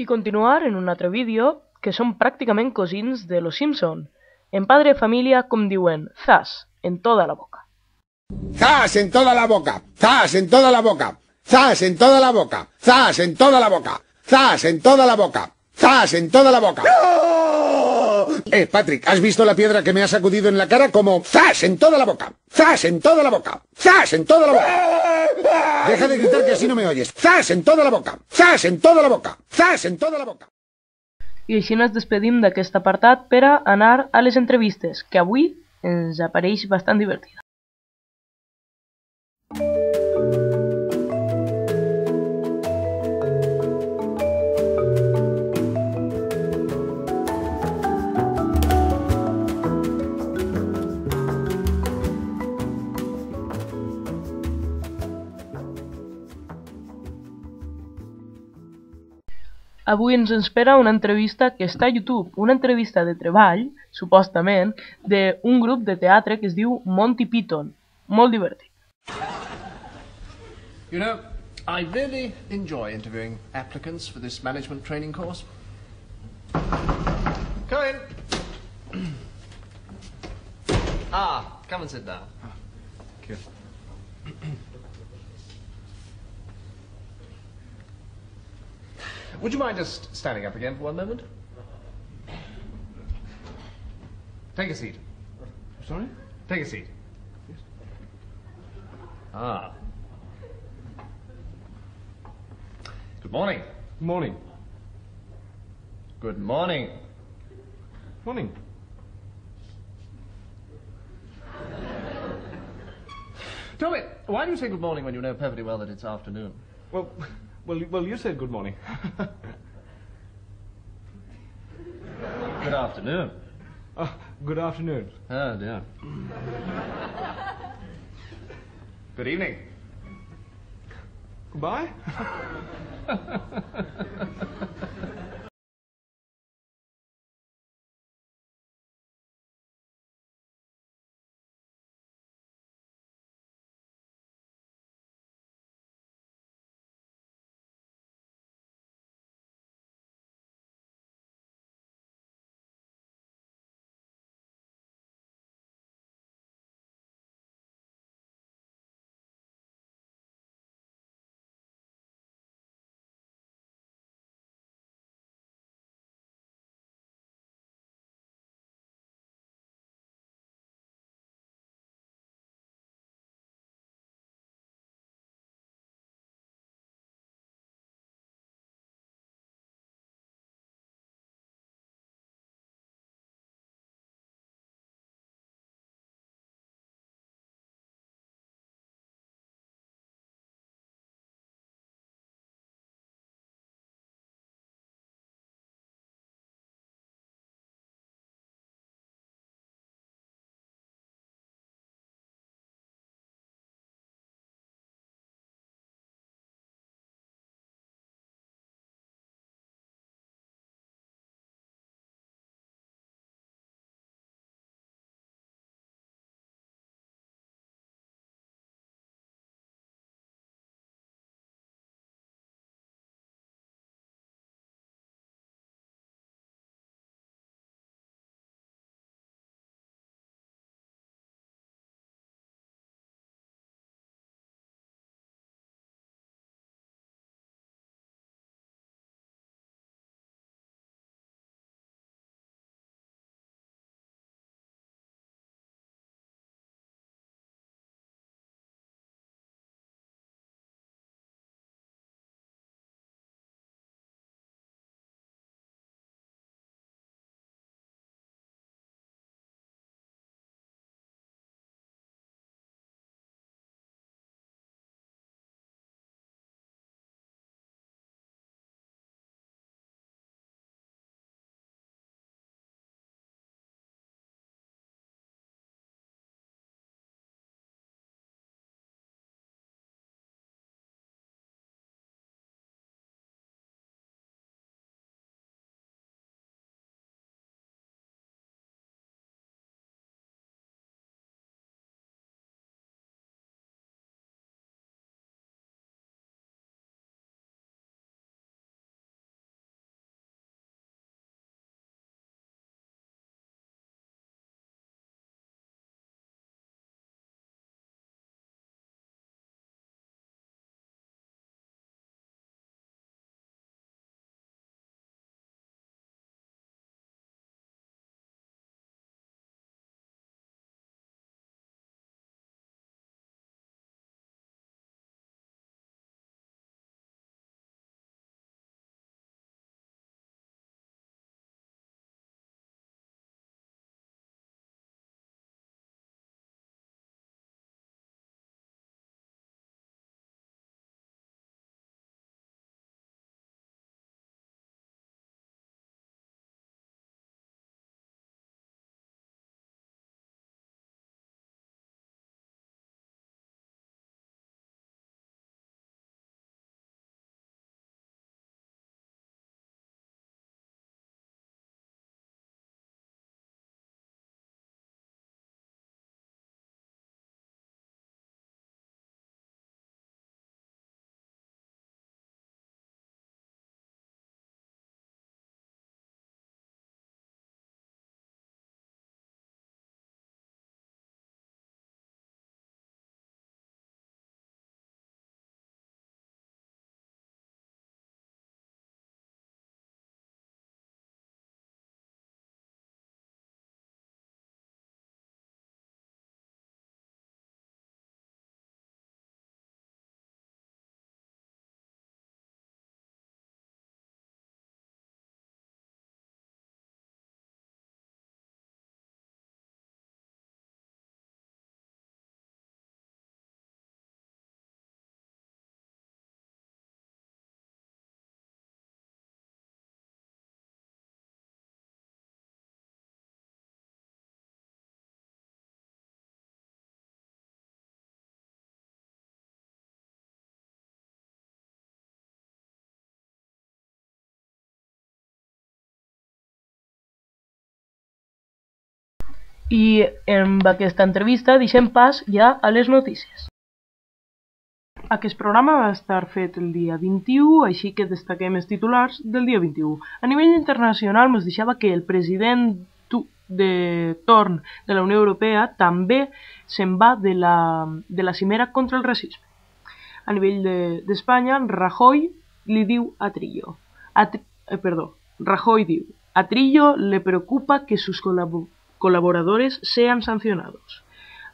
I continuar en un altre vídeo que són pràcticament cosins de Los Simpson. En Padre de Familia com diuen zas en toda la boca. ¡Zas en toda la boca! ¡Zas en toda la boca! ¡Zas en toda la boca! ¡Zas en toda la boca! ¡Zas en toda la boca! ¡Zas en toda la boca! Patrick, ¿has visto la piedra que me ha sacudido en la cara como zas en toda la boca? ¡Zas en toda la boca! ¡Zas en toda la boca! Deja de gritar que así no me oyes. ¡Zas en toda la boca! ¡Zas en toda la boca! ¡Zas en toda la boca! I així ens despedim d'aquest apartat per a anar a les entrevistes, que avui ens apareix bastant divertida. Avui ens espera una entrevista que està a YouTube, una entrevista de treball, supostament, d'un grup de teatre que es diu Monty Python. Molt divertit. You know, I really enjoy interviewing applicants for this management training course. Come in. Come and sit down. Thank you. Would you mind just standing up again for one moment? Take a seat. Sorry? Take a seat. Ah. Good morning. Morning. Good morning. Morning. Tell me, why do you say good morning when you know perfectly well that it's afternoon? Well, you said good morning. Good afternoon. Good afternoon. Oh, dear. Good evening. Goodbye. I amb aquesta entrevista deixem pas ja a les notícies. Aquest programa va estar fet el dia 21, així que destaquem els titulars del dia 21. A nivell internacional ens deixava que el president de torn de la Unió Europea també se'n va de la cimera contra el racisme. A nivell d'Espanya, Rajoy li diu a Trillo. Rajoy diu: a Trillo le preocupa que sus colaboradores sean sancionados.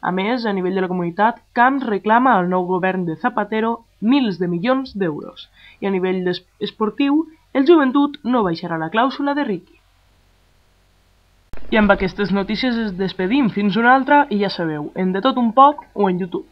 A més, a nivell de la comunitat, Camps reclama al nou govern de Zapatero milers de milions d'euros. I a nivell esportiu, el Joventut no baixarà la clàusula de Riqui. I amb aquestes notícies es despedim fins una altra i ja sabeu, en De Tot Un Poc o en YouTube.